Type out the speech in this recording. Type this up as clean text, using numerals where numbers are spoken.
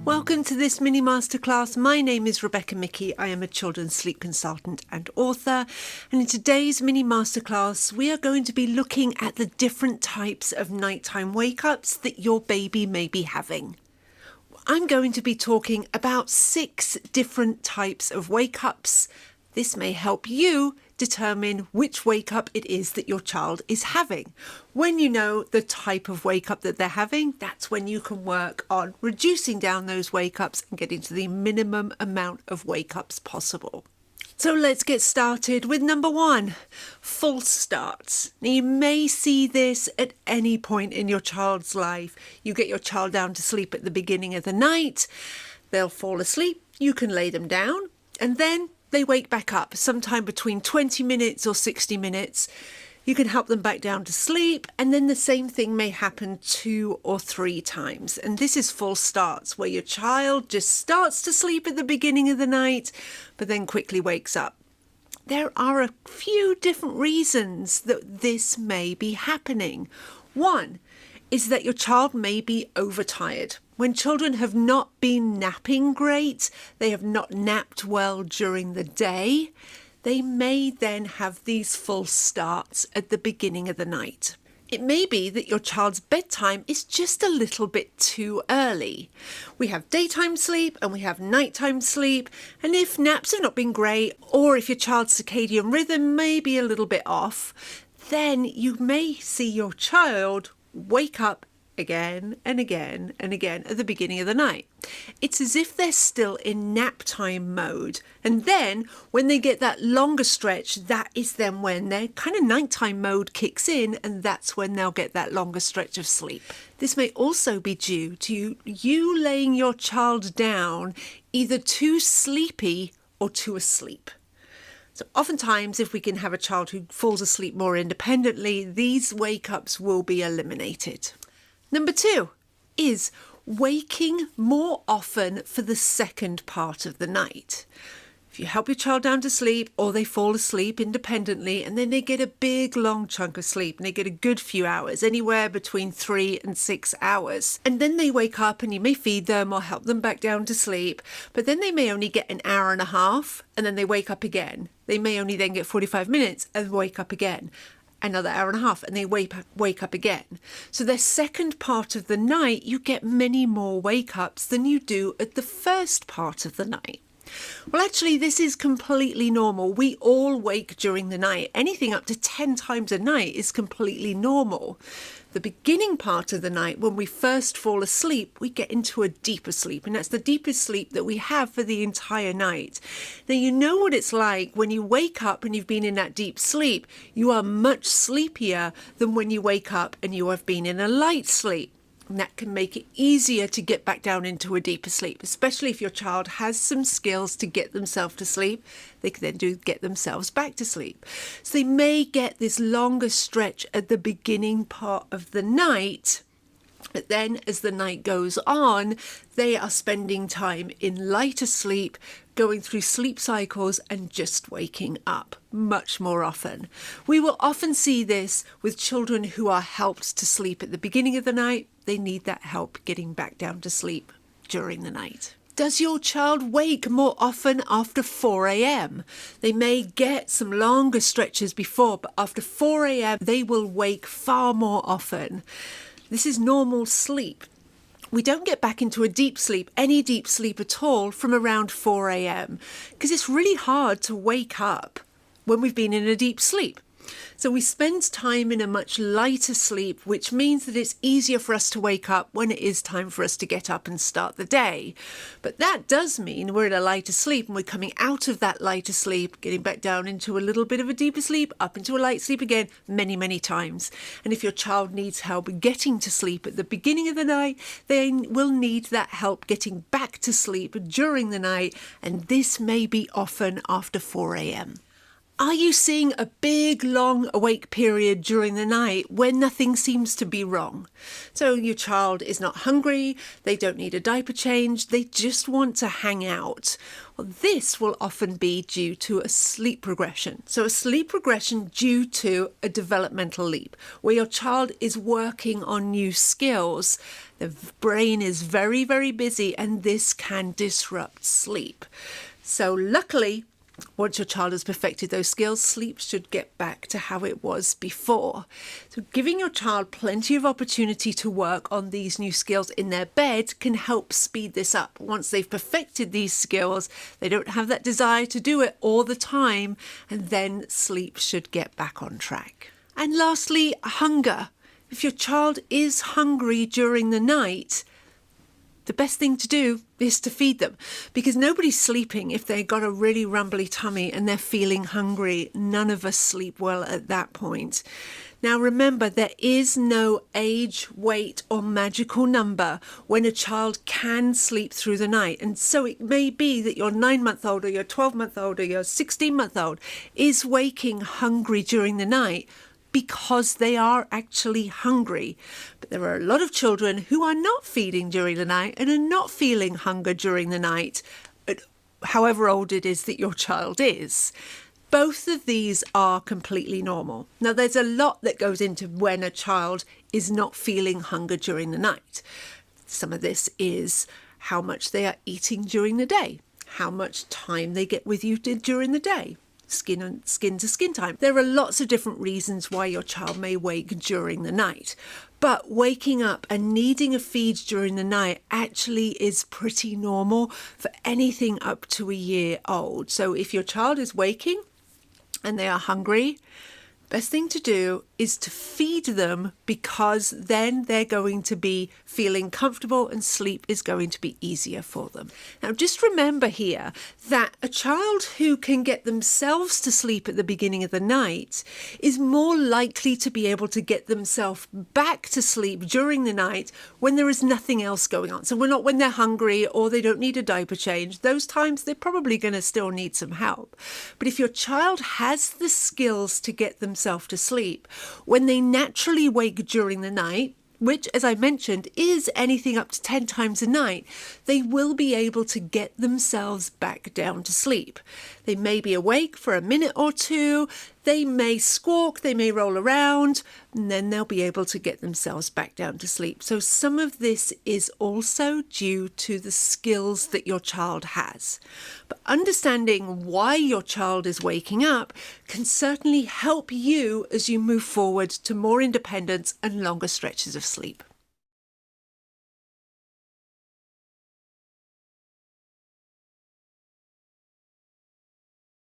Welcome to this mini masterclass. My name is Rebecca Mickey. I am a children's sleep consultant and author. And in today's mini masterclass, we are going to be looking at the different types of nighttime wake-ups that your baby may be having. I'm going to be talking about 6 different types of wake-ups. This may help you determine which wake-up it is that your child is having. When you know the type of wake-up that they're having, that's when you can work on reducing down those wake-ups and getting to the minimum amount of wake-ups possible. So let's get started with number 1, false starts. Now you may see this at any point in your child's life. You get your child down to sleep at the beginning of the night, they'll fall asleep, you can lay them down, and then they wake back up sometime between 20 minutes or 60 minutes. You can help them back down to sleep, and then the same thing may happen 2 or 3 times. And this is false starts, where your child just starts to sleep at the beginning of the night, but then quickly wakes up. There are a few different reasons that this may be happening. One is that your child may be overtired. When children have not been napping great, they have not napped well during the day, they may then have these false starts at the beginning of the night. It may be that your child's bedtime is just a little bit too early. We have daytime sleep and we have nighttime sleep, and if naps have not been great, or if your child's circadian rhythm may be a little bit off, then you may see your child wake up again and again and again at the beginning of the night. It's as if they're still in nap time mode. And then when they get that longer stretch, that is then when their kind of nighttime mode kicks in, and that's when they'll get that longer stretch of sleep. This may also be due to you laying your child down either too sleepy or too asleep. So oftentimes, if we can have a child who falls asleep more independently, these wake-ups will be eliminated. Number 2 is waking more often for the second part of the night. If you help your child down to sleep, or they fall asleep independently, and then they get a big long chunk of sleep and they get a good few hours, anywhere between 3 and 6 hours. And then they wake up and you may feed them or help them back down to sleep, but then they may only get an hour and a half and then they wake up again. They may only then get 45 minutes and wake up again. Another hour and a half and they wake up again. So their second part of the night, you get many more wake-ups than you do at the first part of the night. Well, actually, this is completely normal. We all wake during the night. Anything up to 10 times a night is completely normal. The beginning part of the night, when we first fall asleep, we get into a deeper sleep, and that's the deepest sleep that we have for the entire night. Now, you know what it's like when you wake up and you've been in that deep sleep. You are much sleepier than when you wake up and you have been in a light sleep. And that can make it easier to get back down into a deeper sleep, especially if your child has some skills to get themselves to sleep. They can then get themselves back to sleep. So they may get this longer stretch at the beginning part of the night, but then as the night goes on, they are spending time in lighter sleep, going through sleep cycles and just waking up much more often. We will often see this with children who are helped to sleep at the beginning of the night. They need that help getting back down to sleep during the night. Does your child wake more often after 4 a.m? They may get some longer stretches before, but after 4 a.m, they will wake far more often. This is normal sleep. We don't get back into a deep sleep, any deep sleep at all, from around 4 a.m. because it's really hard to wake up when we've been in a deep sleep. So we spend time in a much lighter sleep, which means that it's easier for us to wake up when it is time for us to get up and start the day. But that does mean we're in a lighter sleep, and we're coming out of that lighter sleep, getting back down into a little bit of a deeper sleep, up into a light sleep again, many, many times. And if your child needs help getting to sleep at the beginning of the night, they will need that help getting back to sleep during the night, and this may be often after 4 a.m. Are you seeing a big, long awake period during the night when nothing seems to be wrong? So your child is not hungry, they don't need a diaper change, they just want to hang out. Well, this will often be due to a sleep regression. So a sleep regression due to a developmental leap, where your child is working on new skills. The brain is very, very busy, and this can disrupt sleep. So luckily, once your child has perfected those skills, sleep should get back to how it was before. So giving your child plenty of opportunity to work on these new skills in their bed can help speed this up. Once they've perfected these skills, they don't have that desire to do it all the time, and then sleep should get back on track. And lastly, hunger. If your child is hungry during the night, the best thing to do is to feed them, because nobody's sleeping if they've got a really rumbly tummy and they're feeling hungry. None of us sleep well at that point. Now remember, there is no age, weight or magical number when a child can sleep through the night. And so it may be that your 9-month-old or your 12-month-old or your 16-month-old is waking hungry during the night, because they are actually hungry. But there are a lot of children who are not feeding during the night and are not feeling hunger during the night, however old it is that your child is. Both of these are completely normal. Now, there's a lot that goes into when a child is not feeling hunger during the night. Some of this is how much they are eating during the day, how much time they get with you during the day, skin to skin time. There are lots of different reasons why your child may wake during the night, but waking up and needing a feed during the night actually is pretty normal for anything up to a year old. So if your child is waking and they are hungry, best thing to do is to feed them, because then they're going to be feeling comfortable and sleep is going to be easier for them. Now, just remember here that a child who can get themselves to sleep at the beginning of the night is more likely to be able to get themselves back to sleep during the night when there is nothing else going on. So we're not when they're hungry or they don't need a diaper change. Those times they're probably going to still need some help. But if your child has the skills to get themselves to sleep, when they naturally wake during the night, which, as I mentioned, is anything up to 10 times a night, they will be able to get themselves back down to sleep. They may be awake for a minute or two, they may squawk, they may roll around, and then they'll be able to get themselves back down to sleep. So some of this is also due to the skills that your child has. But understanding why your child is waking up can certainly help you as you move forward to more independence and longer stretches of sleep.